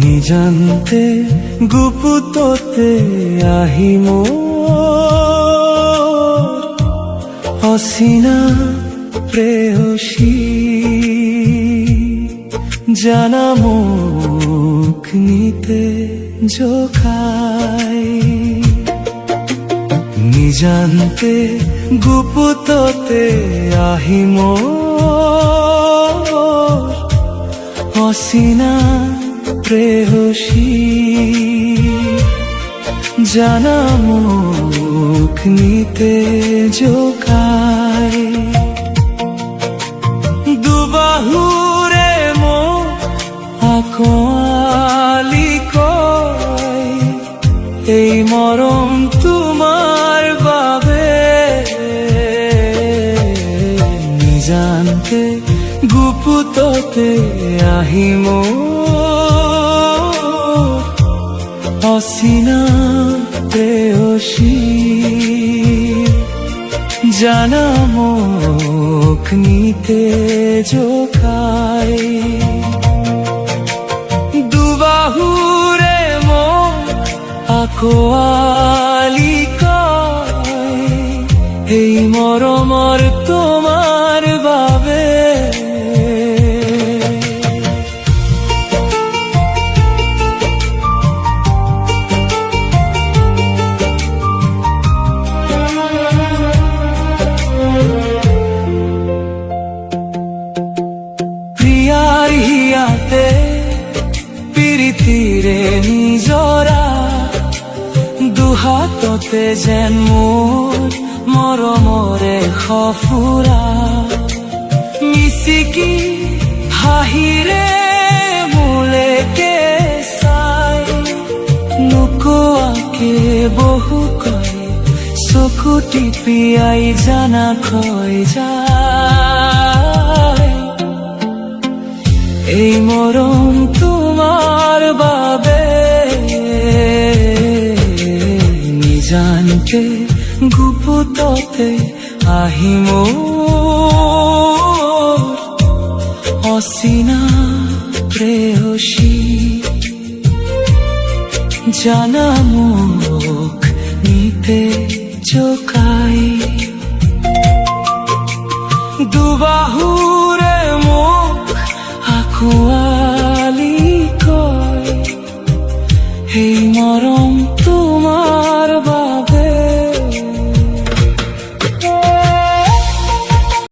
নিজান্তে গুপুততে আহিম অচিনা প্ৰেয়সী জানা মোক নিতে জোখাই নিজান্তে গুপুততে আহিম অচিনা প্ৰেয়সী জানা মোক নিতে জোখাই দুবাহুৰে মোক আকোৱালি কয় এই মৰম তোমাৰ বাবে নিজান্তে গুপুততে আহিম অচিনা প্ৰেয়সী জানা মোক নিতে জোখাই দুবাহুৰে মোক আকোৱালি কয় এই মৰমৰ তোমাৰ বাবে হিয়াতে প্ৰীতিৰে নিজৰা দুহাততে যেন মোৰ মৰমৰে সফুৰা মিচিকি হাঁহিৰে মোলেকে চাই নোকোৱাকে বহু কয় চকু টিপিয়াই জানা খয় যায় এই মৰম তোমাৰ বাবে নিজান্তে গুপুততে আহিম অচিনা প্ৰেয়সী জানা মোক নিতে জোখাই